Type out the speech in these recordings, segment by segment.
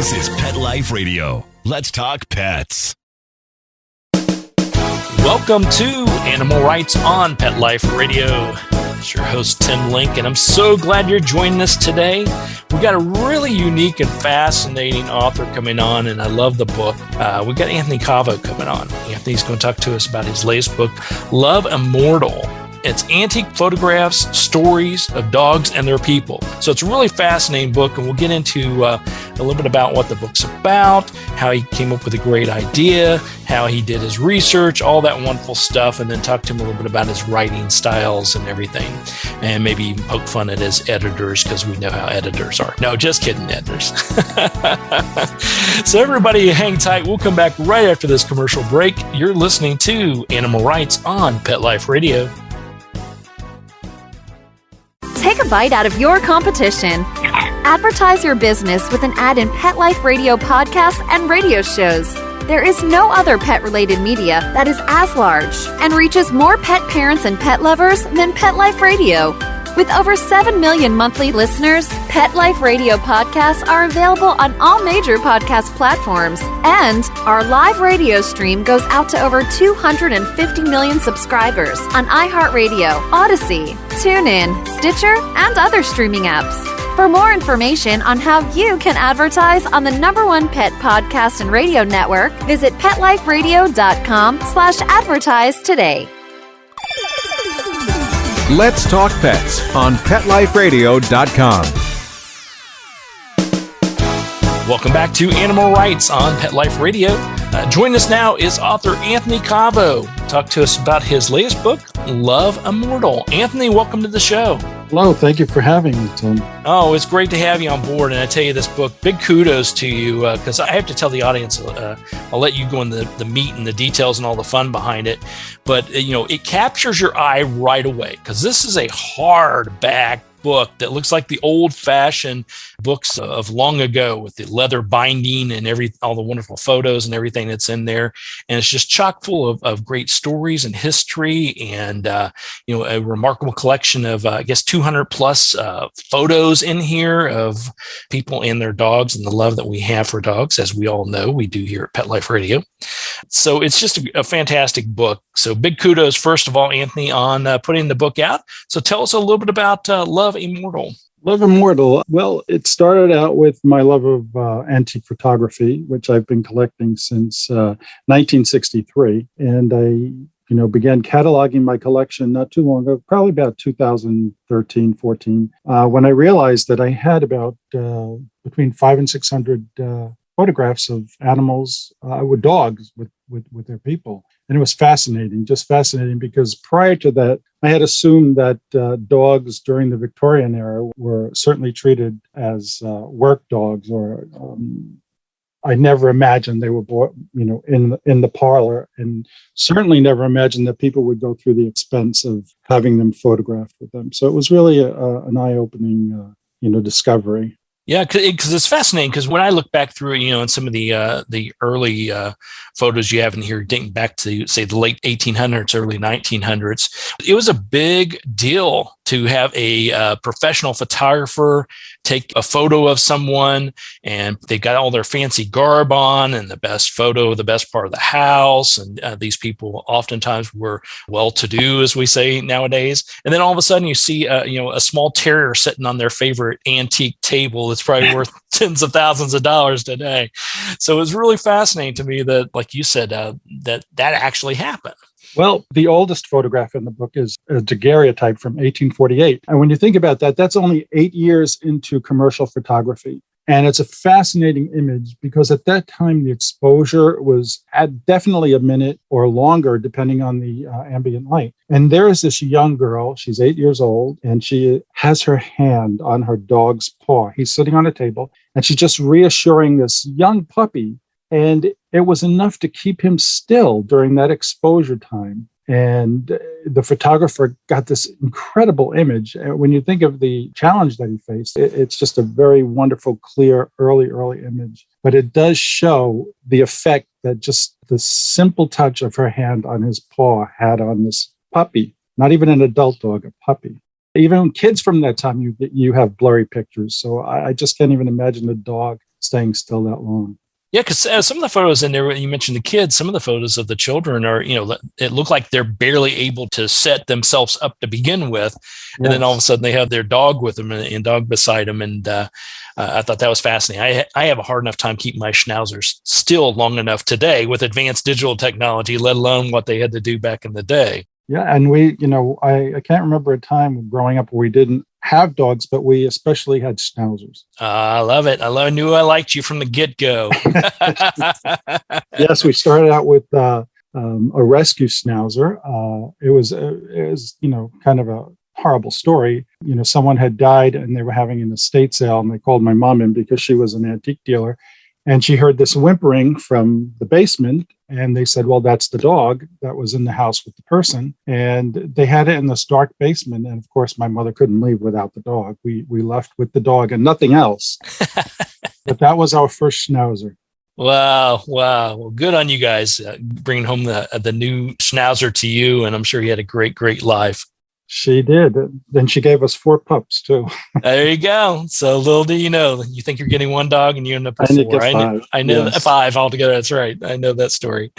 This is Pet Life Radio. Let's talk pets. Welcome to Animal Rights on Pet Life Radio. It's your host, Tim Link, and I'm so glad you're joining us today. We've got a really unique and fascinating author coming on, and I love the book. We've got Anthony Cavo coming on. Anthony's going to talk to us about his latest book, Love Immortal. It's antique photographs, stories of dogs and their people. So it's a really fascinating book, and we'll get into a little bit about what the book's about, how he came up with a great idea, how he did his research, all that wonderful stuff, and then talk to him a little bit about his writing styles and everything, and maybe even poke fun at his editors, because we know how editors are. No, just kidding, editors. So everybody hang tight. We'll come back right after this commercial break. You're listening to Animal Rights on Pet Life Radio. Take a bite out of your competition. Advertise your business with an ad in Pet Life Radio podcasts and radio shows. There is no other pet-related media that is as large and reaches more pet parents and pet lovers than Pet Life Radio. With over 7 million monthly listeners, Pet Life Radio podcasts are available on all major podcast platforms, and our live radio stream goes out to over 250 million subscribers on iHeartRadio, Odyssey, TuneIn, Stitcher, and other streaming apps. For more information on how you can advertise on the #1 pet podcast and radio network, visit PetLifeRadio.com/advertise today. Let's Talk Pets on PetLifeRadio.com. Welcome back to Animal Rights on Pet Life Radio. Joining us now is author Anthony Cavo. Talk to us about his latest book, Love Immortal. Anthony, welcome to the show. Hello, thank you for having me, Tim. Oh, it's great to have you on board. And I tell you, this book, big kudos to you, because I have to tell the audience, I'll let you go in the meat and the details and all the fun behind it. But, it captures your eye right away, because this is a hardback book that looks like the old-fashioned books of long ago, with the leather binding and all the wonderful photos and everything that's in there. And it's just chock full of great stories and history, and a remarkable collection of 200 plus photos in here of people and their dogs, and the love that we have for dogs, as we all know we do here at Pet Life Radio. So it's just a fantastic book. So big kudos, first of all, Anthony, on putting the book out. So tell us a little bit about Love Immortal. Love Immortal. Well, it started out with my love of antique photography, which I've been collecting since 1963. And I began cataloging my collection not too long ago, probably about 2013, 14, when I realized that I had about between 500 and 600 photographs of animals with dogs, with their people. And it was fascinating, just fascinating, because prior to that, I had assumed that dogs during the Victorian era were certainly treated as work dogs, or I never imagined they were bought, in the parlor, and certainly never imagined that people would go through the expense of having them photographed with them. So it was really an eye-opening, discovery. Yeah, because it's fascinating. Because when I look back through, in some of the early photos you have in here, dating back to, say, the late 1800s, early 1900s, it was a big deal to have a professional photographer take a photo of someone, and they got all their fancy garb on and the best photo, the best part of the house. And these people oftentimes were well-to-do, as we say nowadays. And then all of a sudden you see, a small terrier sitting on their favorite antique table that's probably worth tens of thousands of dollars today. So it's really fascinating to me that, like you said, that actually happened. Well, the oldest photograph in the book is a daguerreotype from 1848. And when you think about that, that's only 8 years into commercial photography. And it's a fascinating image because at that time, the exposure was at definitely a minute or longer, depending on the ambient light. And there is this young girl, she's 8 years old, and she has her hand on her dog's paw. He's sitting on a table, and she's just reassuring this young puppy. And it was enough to keep him still during that exposure time. And the photographer got this incredible image. And when you think of the challenge that he faced, it's just a very wonderful, clear, early image. But it does show the effect that just the simple touch of her hand on his paw had on this puppy, not even an adult dog, a puppy. Even kids from that time, you have blurry pictures. So I just can't even imagine a dog staying still that long. Yeah, because some of the photos in there, you mentioned the kids, some of the photos of the children are, it looked like they're barely able to set themselves up to begin with. And Yes. then all of a sudden they have their dog with them and dog beside them. And I thought that was fascinating. I have a hard enough time keeping my schnauzers still long enough today with advanced digital technology, let alone what they had to do back in the day. Yeah, and I can't remember a time growing up where we didn't have dogs, but we especially had schnauzers. I love it. I knew I liked you from the get-go. Yes, we started out with a rescue schnauzer. It was kind of a horrible story. Someone had died and they were having an estate sale, and they called my mom in because she was an antique dealer. And she heard this whimpering from the basement, and they said, well, that's the dog that was in the house with the person. And they had it in this dark basement. And of course, my mother couldn't leave without the dog. We left with the dog and nothing else. But that was our first schnauzer. Wow. Well, good on you guys bringing home the new schnauzer to you. And I'm sure you had a great, great life. She did. Then she gave us 4 pups too. There you go. So little do you know, you think you're getting one dog and you end up with 4. I know yes. 5 altogether. That's right. I know that story.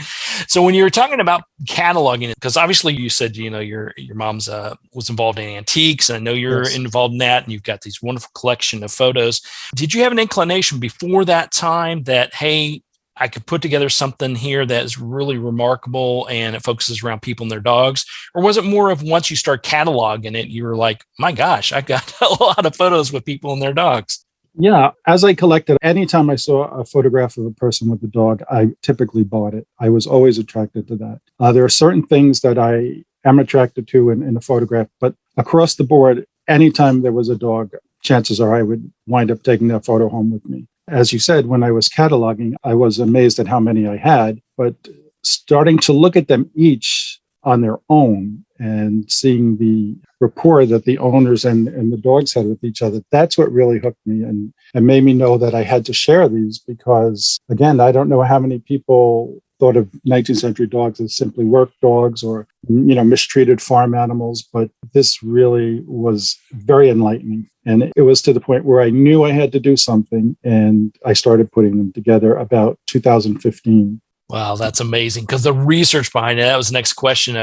So when you were talking about cataloging it, because obviously you said, your mom's was involved in antiques, and I know you're Yes. involved in that, and you've got these wonderful collection of photos. Did you have an inclination before that time that, hey, I could put together something here that is really remarkable and it focuses around people and their dogs? Or was it more of once you start cataloging it, you were like, my gosh, I got a lot of photos with people and their dogs? Yeah. As I collected, anytime I saw a photograph of a person with a dog, I typically bought it. I was always attracted to that. There are certain things that I am attracted to in a photograph, but across the board, anytime there was a dog, chances are I would wind up taking that photo home with me. As you said, when I was cataloging, I was amazed at how many I had, but starting to look at them each on their own and seeing the rapport that the owners and the dogs had with each other, that's what really hooked me and made me know that I had to share these because, again, I don't know how many people thought of 19th century dogs as simply work dogs or, mistreated farm animals, but this really was very enlightening. And it was to the point where I knew I had to do something, and I started putting them together about 2015. Wow, that's amazing. Because the research behind it, that was the next question.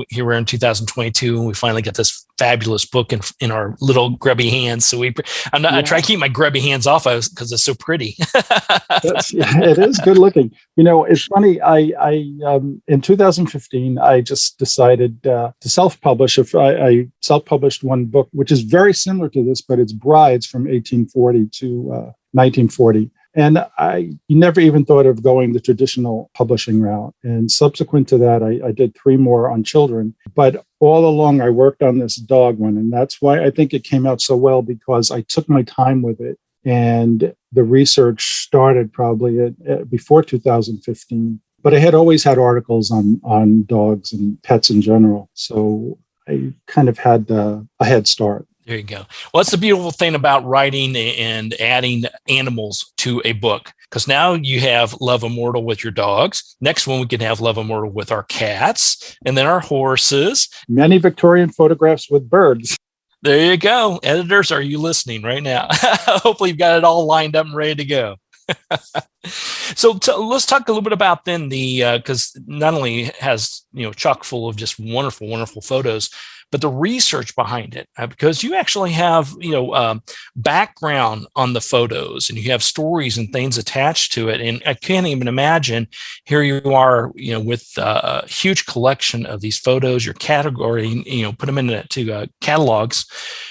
Here we're in 2022 and we finally get this fabulous book in our little grubby hands. So I try to keep my grubby hands off because it's so pretty. It is good looking. It's funny. I in 2015, I just decided to self-publish. I self-published one book, which is very similar to this, but it's brides from 1840 to 1940. And I never even thought of going the traditional publishing route. And subsequent to that, I did 3 more on children. But all along, I worked on this dog one. And that's why I think it came out so well, because I took my time with it. And the research started probably before 2015. But I had always had articles on dogs and pets in general. So I kind of had a head start. There you go. Well, that's the beautiful thing about writing and adding animals to a book, because now you have Love Immortal with your dogs. Next one, we can have Love Immortal with our cats, and then our horses. Many Victorian photographs with birds. There you go. Editors, are you listening right now? Hopefully you've got it all lined up and ready to go. So let's talk a little bit about then because not only has, chock full of just wonderful, wonderful photos, but the research behind it, because you actually have, background on the photos and you have stories and things attached to it. And I can't even imagine here you are, with a huge collection of these photos, your category, put them into catalogs.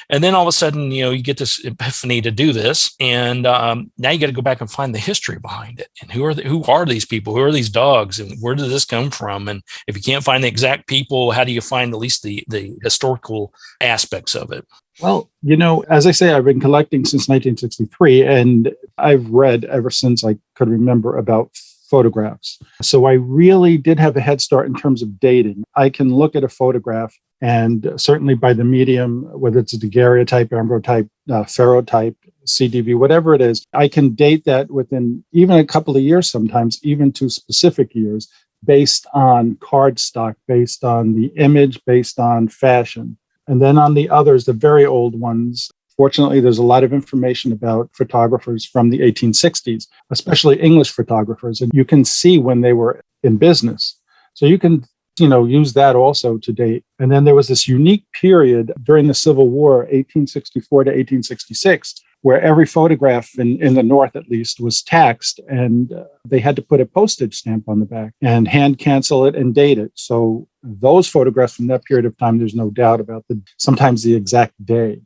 And then all of a sudden, you get this epiphany to do this. And now you got to go back and find the history behind it. And who are these people? Who are these dogs? And where did this come from? And if you can't find the exact people, how do you find at least the historical aspects of it? Well, as I say, I've been collecting since 1963, and I've read ever since I could remember about photographs. So I really did have a head start in terms of dating. I can look at a photograph, and certainly by the medium, whether it's a daguerreotype, ambrotype, ferrotype, CDV, whatever it is, I can date that within even a couple of years, sometimes even 2 specific years, based on cardstock, based on the image, based on fashion. And then on the others, the very old ones, Fortunately, there's a lot of information about photographers from the 1860s, especially English photographers, and you can see when they were in business. So you can, use that also to date. And then there was this unique period during the Civil War, 1864 to 1866, where every photograph in the North, at least, was taxed, and they had to put a postage stamp on the back and hand cancel it and date it. So those photographs from that period of time, there's no doubt about sometimes the exact day.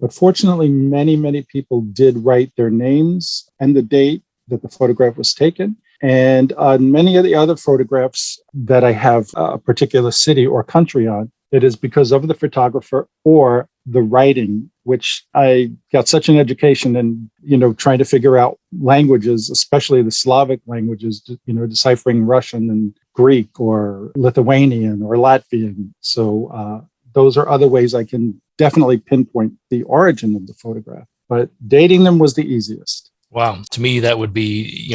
But fortunately, many, many people did write their names and the date that the photograph was taken. And on many of the other photographs that I have a particular city or country on, it is because of the photographer or the writing, which I got such an education in, trying to figure out languages, especially the Slavic languages, deciphering Russian and Greek or Lithuanian or Latvian. So those are other ways I can definitely pinpoint the origin of the photograph. But dating them was the easiest. Wow. To me, that would be,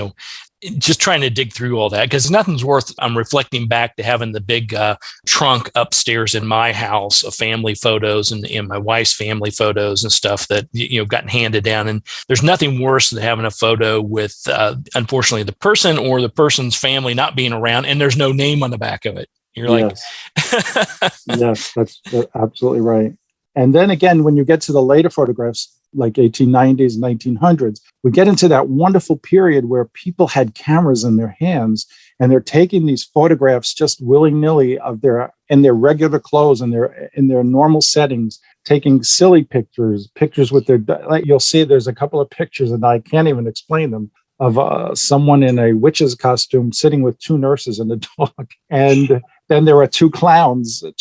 just trying to dig through all that, because nothing's worth, I'm reflecting back to having the big trunk upstairs in my house of family photos and my wife's family photos and stuff that, gotten handed down. And there's nothing worse than having a photo with, unfortunately, the person or the person's family not being around and there's no name on the back of it. You're like, yes, that's absolutely right. And then again, when you get to the later photographs, like 1890s, 1900s, we get into that wonderful period where people had cameras in their hands and they're taking these photographs just willy-nilly in their regular clothes and in their normal settings, taking silly pictures with you'll see there's a couple of pictures, and I can't even explain them, of someone in a witch's costume sitting with two nurses and a dog. And then there are two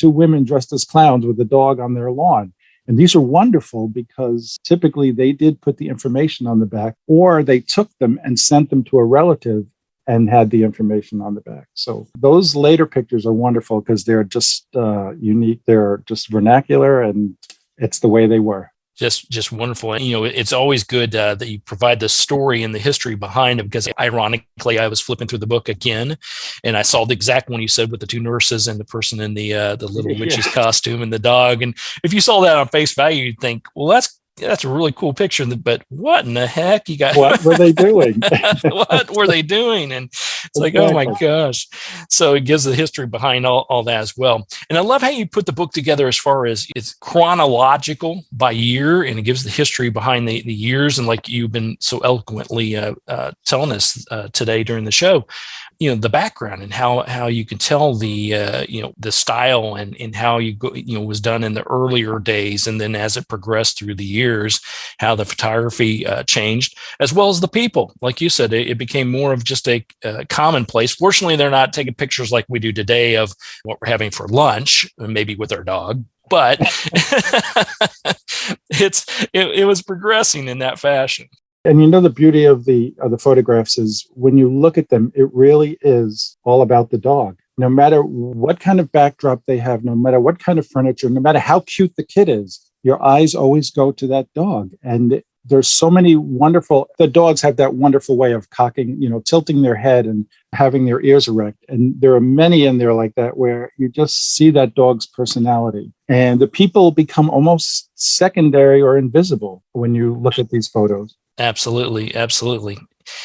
women dressed as clowns with a dog on their lawn. And these are wonderful because typically they did put the information on the back, or they took them and sent them to a relative and had the information on the back. So those later pictures are wonderful because they're just unique. They're just vernacular, and it's the way they were. Just wonderful. And, it's always good that you provide the story and the history behind it, because ironically, I was flipping through the book again and I saw the exact one you said with the two nurses and the person in the little witch's costume and the dog. And if you saw that on face value, you'd think, well, that's a really cool picture, but what in the heck you got? What were they doing? What were they doing? And it's like, oh my gosh. So it gives the history behind all that as well. And I love how you put the book together as far as it's chronological by year, and it gives the history behind the years. And like you've been so eloquently telling us today during the show, the background and how you can tell the style and how was done in the earlier days. And then as it progressed through the years, how the photography changed, as well as the people. Like you said, it became more of just a commonplace. Fortunately, they're not taking pictures like we do today of what we're having for lunch, maybe with our dog. But it was progressing in that fashion. And the beauty of the photographs is when you look at them, it really is all about the dog. No matter what kind of backdrop they have, no matter what kind of furniture, no matter how cute the kid is, your eyes always go to that dog. And there's so many the dogs have that wonderful way of cocking, tilting their head and having their ears erect. And there are many in there like that where you just see that dog's personality. And the people become almost secondary or invisible when you look at these photos. Absolutely. Absolutely.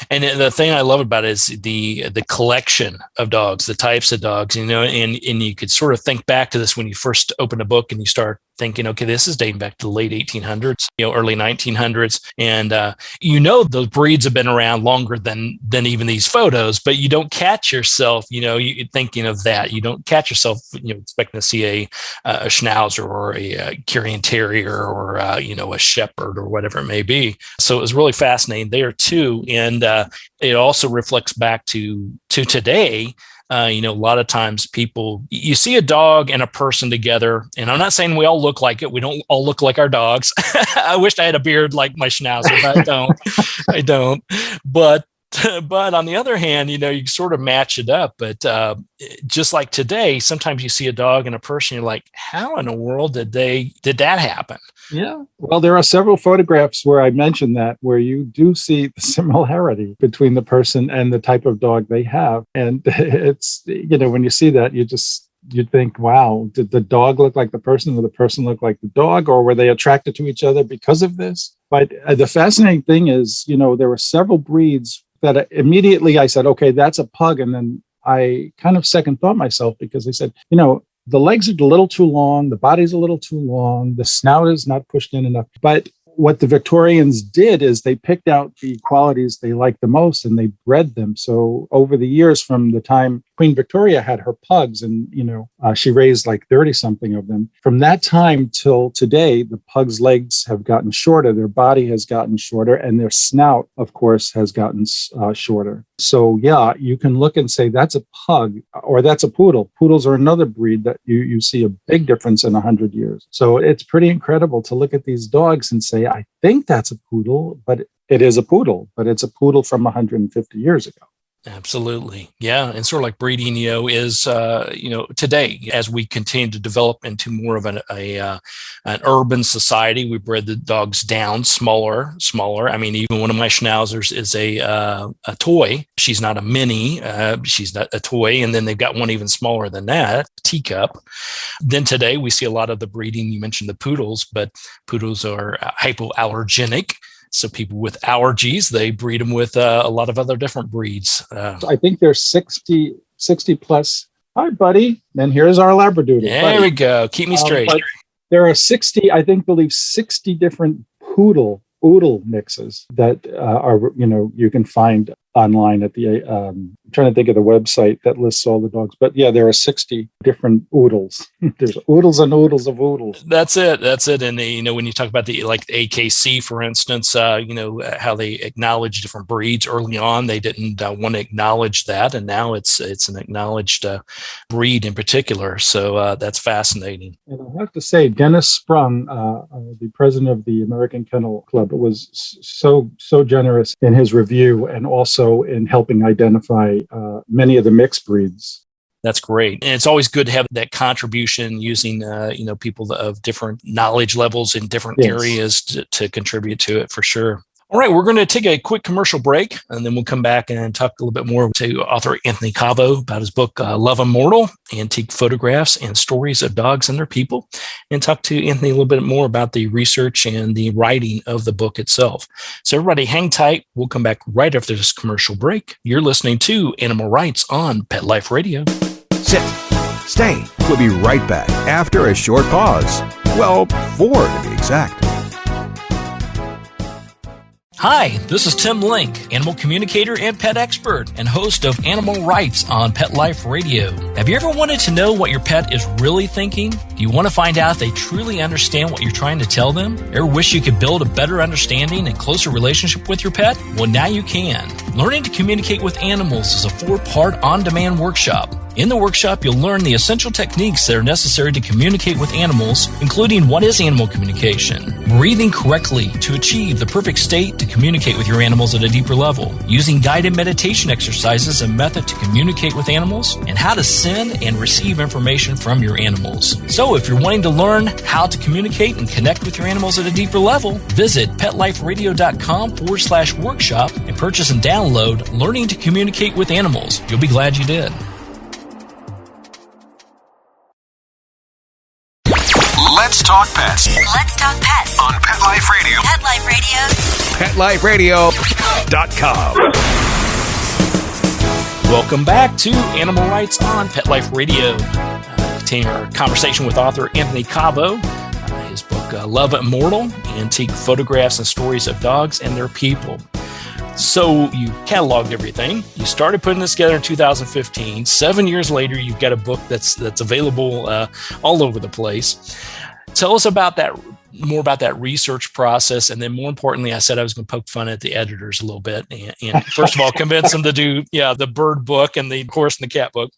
And the thing I love about it is the collection of dogs, the types of dogs, and you could sort of think back to this when you first open a book and you start thinking, okay, this is dating back to the late 1800s, early 1900s. And, those breeds have been around longer than even these photos, but you don't catch yourself, you thinking of that. You don't catch yourself, expecting to see a Schnauzer or a Kyrian Terrier or, a Shepherd or whatever it may be. So it was really fascinating there too. And it also reflects back to today. A lot of times you see a dog and a person together, and I'm not saying we all look like it. We don't all look like our dogs. I wish I had a beard like my Schnauzer, but I don't. But on the other hand, you sort of match it up. But just like today, sometimes you see a dog and a person, you're like, how in the world did that happen? Yeah. Well, there are several photographs where I mentioned that, where you do see the similarity between the person and the type of dog they have. And it's, when you see that, you'd think, wow, did the dog look like the person or the person look like the dog, or were they attracted to each other because of this? But the fascinating thing is, there were several breeds that immediately I said, okay, that's a pug. And then I kind of second thought myself, because I said, the legs are a little too long, the body's a little too long, the snout is not pushed in enough. But what the Victorians did is they picked out the qualities they liked the most and they bred them. So over the years, from the time Queen Victoria had her pugs, and she raised like 30 something of them, from that time till today, the pugs' legs have gotten shorter, their body has gotten shorter, and their snout, of course, has gotten shorter. So yeah, you can look and say that's a pug or that's a poodle. Poodles are another breed that you see a big difference in 100 years. So it's pretty incredible to look at these dogs and say, I think that's a poodle, but it is a poodle, but it's a poodle from 150 years ago. Absolutely. Yeah. And sort of like breeding, is, today, as we continue to develop into more of an urban society, we bred the dogs down smaller. I mean, even one of my schnauzers is a toy. She's not a mini. She's not a toy. And then they've got one even smaller than that, teacup. Then today we see a lot of the breeding. You mentioned the poodles, but poodles are hypoallergenic. So people with allergies, they breed them with a lot of other different breeds. I think there's 60 plus. Hi, buddy. And here's our Labradoodle. There we go. Keep me straight. But there are 60 different oodle mixes that are, you can find online at the, I'm trying to think of the website that lists all the dogs, but yeah, there are 60 different oodles. There's oodles and oodles of oodles. That's it. And when you talk about the AKC, for instance, how they acknowledge different breeds early on, they didn't want to acknowledge that. And now it's an acknowledged breed in particular. So that's fascinating. And I have to say, Dennis Sprung, the president of the American Kennel Club, was so generous in his review and also in helping identify many of the mixed breeds. That's great. And it's always good to have that contribution using, people of different knowledge levels in different areas to contribute to it, for sure. All right, we're going to take a quick commercial break, and then we'll come back and talk a little bit more to author Anthony Cavo about his book, Love Immortal, Antique Photographs and Stories of Dogs and Their People, and talk to Anthony a little bit more about the research and the writing of the book itself. So everybody hang tight. We'll come back right after this commercial break. You're listening to Animal Rights on Pet Life Radio. Sit. Stay. We'll be right back after a short pause. Well, 4 to be exact. Hi, this is Tim Link, animal communicator and pet expert and host of Animal Rights on Pet Life Radio. Have you ever wanted to know what your pet is really thinking? Do you want to find out if they truly understand what you're trying to tell them? Ever wish you could build a better understanding and closer relationship with your pet? Well, now you can. Learning to Communicate with Animals is a 4-part on-demand workshop. In the workshop, you'll learn the essential techniques that are necessary to communicate with animals, including what is animal communication, breathing correctly to achieve the perfect state to communicate with your animals at a deeper level, using guided meditation exercises and method to communicate with animals, and how to send and receive information from your animals. So if you're wanting to learn how to communicate and connect with your animals at a deeper level, visit petliferadio.com/workshop and purchase and download Learning to Communicate with Animals. You'll be glad you did. Let's talk pets Let's talk pets on Pet Life Radio. Pet Life Radio. PetLifeRadio.com. Welcome back to Animal Rights on Pet Life Radio. Continuing our conversation with author Anthony Cavo. His book, Love Immortal, Antique Photographs and Stories of Dogs and Their People. So you cataloged everything. You started putting this together in 2015. 7 years later, you've got a book that's available all over the place. Tell us about that, more about that research process, and then more importantly, I said I was going to poke fun at the editors a little bit, and first of all, convince them to do the bird book and the horse and the cat book.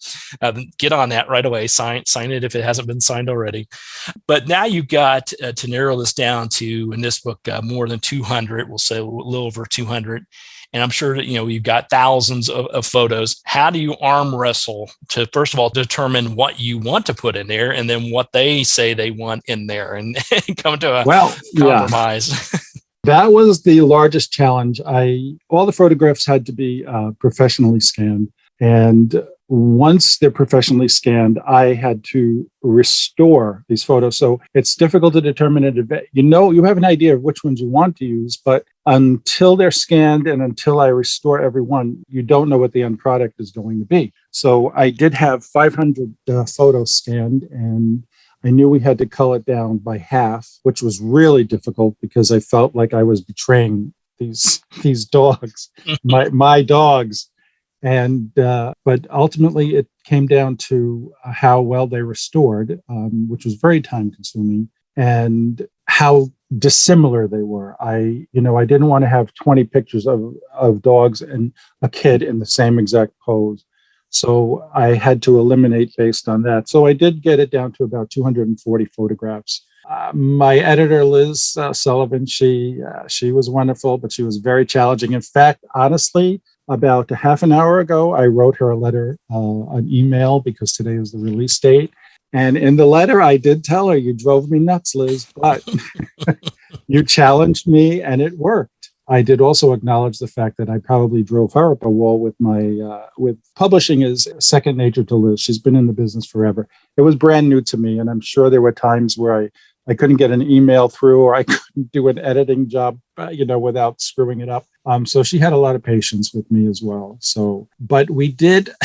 Get on that right away. Sign it if it hasn't been signed already. But now you've got to narrow this down to, in this book, more than 200. We'll say a little over 200. And I'm sure that, you've got thousands of photos. How do you arm wrestle to, first of all, determine what you want to put in there and then what they say they want in there and come to a compromise? Yeah. That was the largest challenge. All the photographs had to be professionally scanned. And once they're professionally scanned, I had to restore these photos. So it's difficult to determine in advance. You have an idea of which ones you want to use, but until they're scanned and until I restore every one, you don't know what the end product is going to be. So I did have 500 photos scanned, and I knew we had to cull it down by half, which was really difficult because I felt like I was betraying these dogs, my dogs. And but ultimately it came down to how well they restored, which was very time consuming, and how dissimilar they were. I didn't want to have 20 pictures of dogs and a kid in the same exact pose. So I had to eliminate based on that. So I did get it down to about 240 photographs. My editor, Liz Sullivan, she was wonderful, but she was very challenging. In fact, honestly, about a half an hour ago, I wrote her a letter, an email, because today is the release date. And in the letter, I did tell her, you drove me nuts, Liz, but you challenged me and it worked. I did also acknowledge the fact that I probably drove her up a wall with with publishing is second nature to Liz. She's been in the business forever. It was brand new to me. And I'm sure there were times where I couldn't get an email through, or I couldn't do an editing job, without screwing it up. So she had a lot of patience with me as well. So, but we did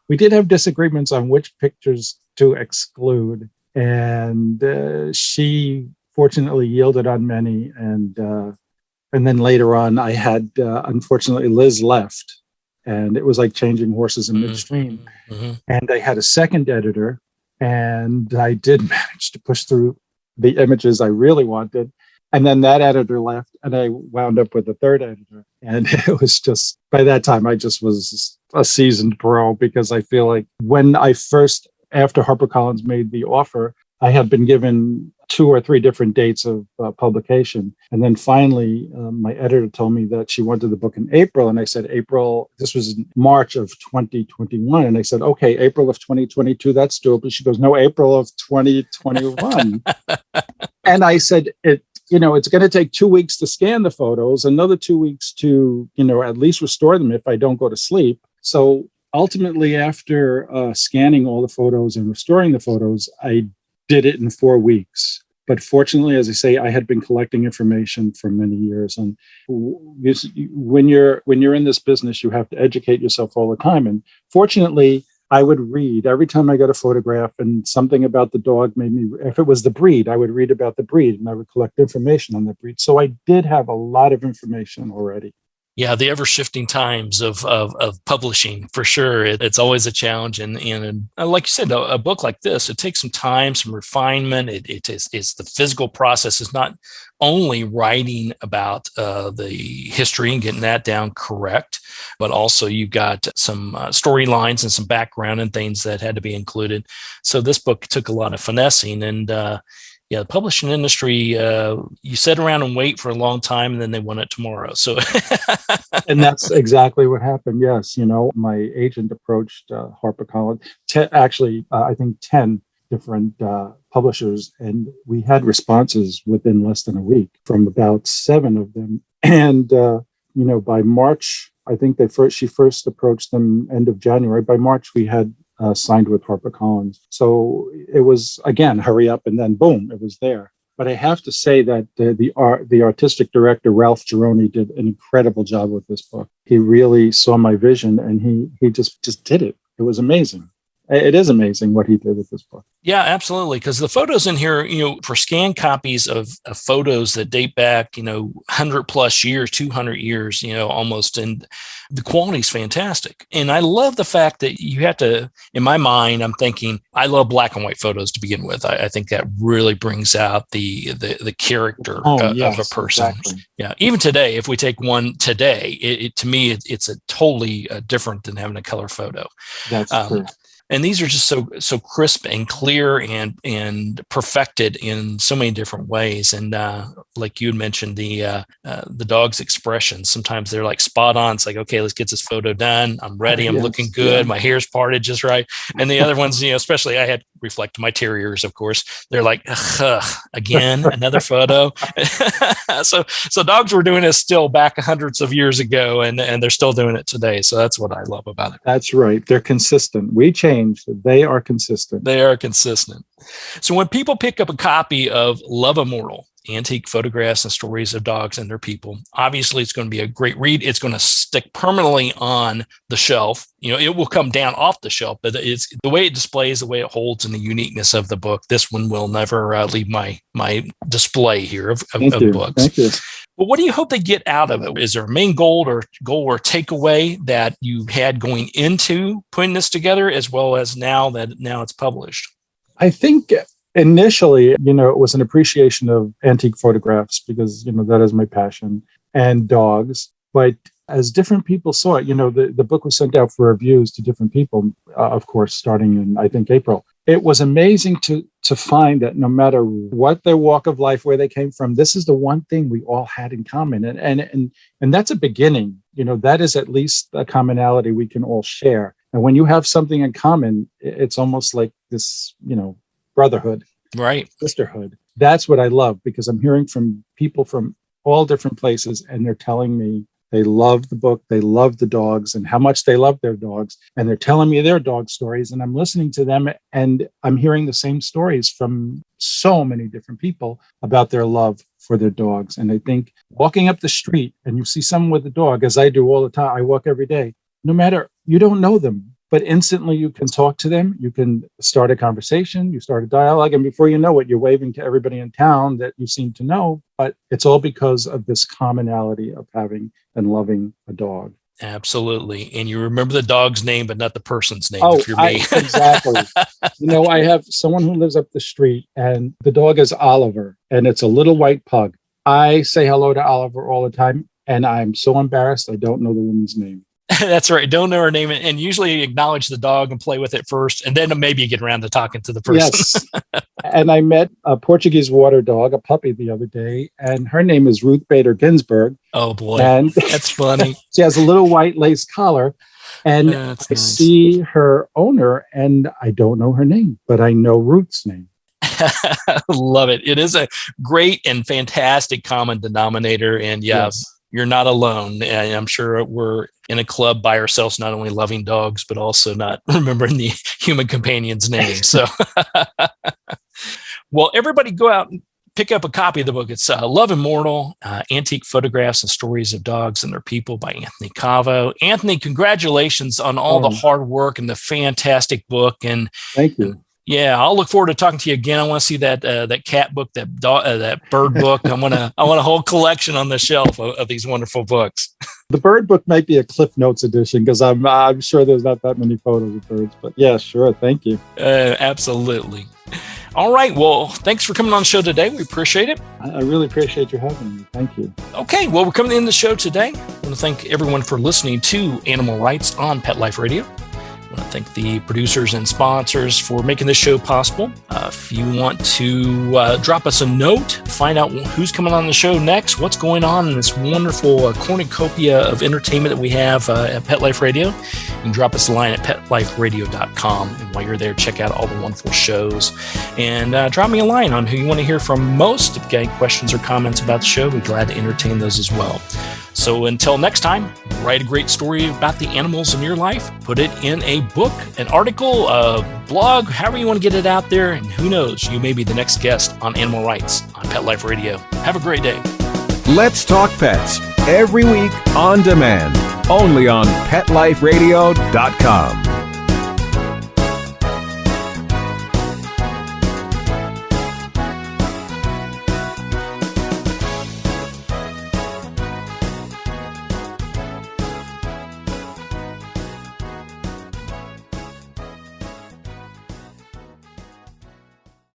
have disagreements on which pictures to exclude, and she fortunately yielded on many. And then later on, I had unfortunately Liz left, and it was like changing horses in midstream. Mm-hmm. And I had a second editor, and I did manage to push through the images I really wanted. And then that editor left, and I wound up with a third editor. And it was just, by that time, I just was a seasoned pro, because I feel like when after HarperCollins made the offer, I had been given 2 or 3 different dates of publication. And then finally, my editor told me that she wanted the book in April. And I said, April, this was in March of 2021. And I said, okay, April of 2022, that's doable. She goes, no, April of 2021. And I said, it's going to take 2 weeks to scan the photos, another 2 weeks to, at least restore them if I don't go to sleep. So ultimately, after scanning all the photos and restoring the photos, I did it in 4 weeks. But fortunately, as I say, I had been collecting information for many years. And when you're in this business, you have to educate yourself all the time. And fortunately, I would read every time I got a photograph, and something about the dog made me, if it was the breed, I would read about the breed, and I would collect information on the breed. So I did have a lot of information already. Yeah, the ever-shifting times of publishing, for sure. It's always a challenge. And like you said, a book like this, it takes some time, some refinement. It's the physical process. It's not only writing about the history and getting that down correct, but also you've got some storylines and some background and things that had to be included. So this book took a lot of finessing. And the publishing industry, you sit around and wait for a long time, and then they want it tomorrow. So, and that's exactly what happened. Yes, my agent approached HarperCollins. I think 10 different publishers, and we had responses within less than a week from about 7 of them. And by March, I think she first approached them end of January. By March, we had signed with HarperCollins. So it was, again, hurry up, and then boom, it was there. But I have to say that the artistic director, Ralph Gironi, did an incredible job with this book. He really saw my vision, and he just did it. It was amazing. It is amazing what he did with this book. Yeah, absolutely. Because the photos in here, for scanned copies of photos that date back, 100 plus years, 200 years, almost. And the quality is fantastic. And I love the fact that you have to, in my mind, I'm thinking, I love black and white photos to begin with. I think that really brings out the character of a person. Exactly. Yeah. Even today, if we take one today, to me, it's a totally different than having a color photo. That's true. And these are just so crisp and clear and perfected in so many different ways. And like you had mentioned, the dog's expressions, sometimes they're like spot on. It's like, okay, let's get this photo done. I'm ready. I'm looking good. Yeah. My hair's parted just right. And the other ones, especially I had reflect my terriers, of course. They're like, again, another photo. So dogs were doing this still back hundreds of years ago, and they're still doing it today. So that's what I love about it. That's right. They're consistent. We changed. They are consistent. They are consistent. So when people pick up a copy of Love Immortal, Antique Photographs and Stories of Dogs and Their People, obviously it's going to be a great read. It's going to stick permanently on the shelf. It will come down off the shelf, but it's the way it displays, the way it holds, and the uniqueness of the book. This one will never leave my display here of books. Thank you. But what do you hope they get out of it? Is there a main goal or takeaway that you had going into putting this together, as well as now it's published? I think initially, it was an appreciation of antique photographs because, that is my passion, and dogs. But as different people saw it, the book was sent out for reviews to different people, of course, starting in, I think, April. It was amazing to find that no matter what their walk of life, where they came from, this is the one thing we all had in common. And that's a beginning. That is at least a commonality we can all share. And when you have something in common, it's almost like this, brotherhood, right? Sisterhood. That's what I love, because I'm hearing from people from all different places, and they're telling me they love the book, they love the dogs, and how much they love their dogs. And they're telling me their dog stories, and I'm listening to them, and I'm hearing the same stories from so many different people about their love for their dogs. And I think walking up the street and you see someone with a dog, as I do all the time, I walk every day, no matter, you don't know them, but instantly you can talk to them, you can start a conversation, you start a dialogue, and before you know it, you're waving to everybody in town that you seem to know. But it's all because of this commonality of having and loving a dog. Absolutely. And you remember the dog's name, but not the person's name. Oh, if you're me. Exactly. I have someone who lives up the street, and the dog is Oliver, and it's a little white pug. I say hello to Oliver all the time, and I'm so embarrassed I don't know the woman's name. That's right. Don't know her name, and usually acknowledge the dog and play with it first, and then maybe get around to talking to the person. Yes. And I met a Portuguese water dog, a puppy, the other day, and her name is Ruth Bader Ginsburg. Oh boy, and that's funny. She has a little white lace collar, and I see her owner, and I don't know her name, but I know Ruth's name. Love it. It is a great and fantastic common denominator, and yes. You're not alone. And I'm sure we're in a club by ourselves, not only loving dogs, but also not remembering the human companion's name. So, well, everybody go out and pick up a copy of the book. It's Love Immortal, Antique Photographs and Stories of Dogs and Their People by Anthony Cavo. Anthony, congratulations on all the hard work and the fantastic book. And thank you. Yeah, I'll look forward to talking to you again. I want to see that cat book, that bird book. I want a whole collection on the shelf of these wonderful books. The bird book might be a Cliff Notes edition, because I'm sure there's not that many photos of birds. But yeah, sure. Thank you. Absolutely. All right. Well, thanks for coming on the show today. We appreciate it. I really appreciate you having me. Thank you. Okay. Well, we're coming to the end of the show today. I want to thank everyone for listening to Animal Rights on Pet Life Radio. I want to thank the producers and sponsors for making this show possible. If you want to drop us a note, find out who's coming on the show next, what's going on in this wonderful cornucopia of entertainment that we have at Pet Life Radio, you can drop us a line at petliferadio.com. And while you're there, check out all the wonderful shows and drop me a line on who you want to hear from most. If you got any questions or comments about the show, we're glad to entertain those as well. So until next time, write a great story about the animals in your life, put it in a book, an article, a blog, however you want to get it out there, and who knows, you may be the next guest on Animal Rights on Pet Life Radio. Have a great day. Let's Talk Pets, every week on demand, only on PetLifeRadio.com.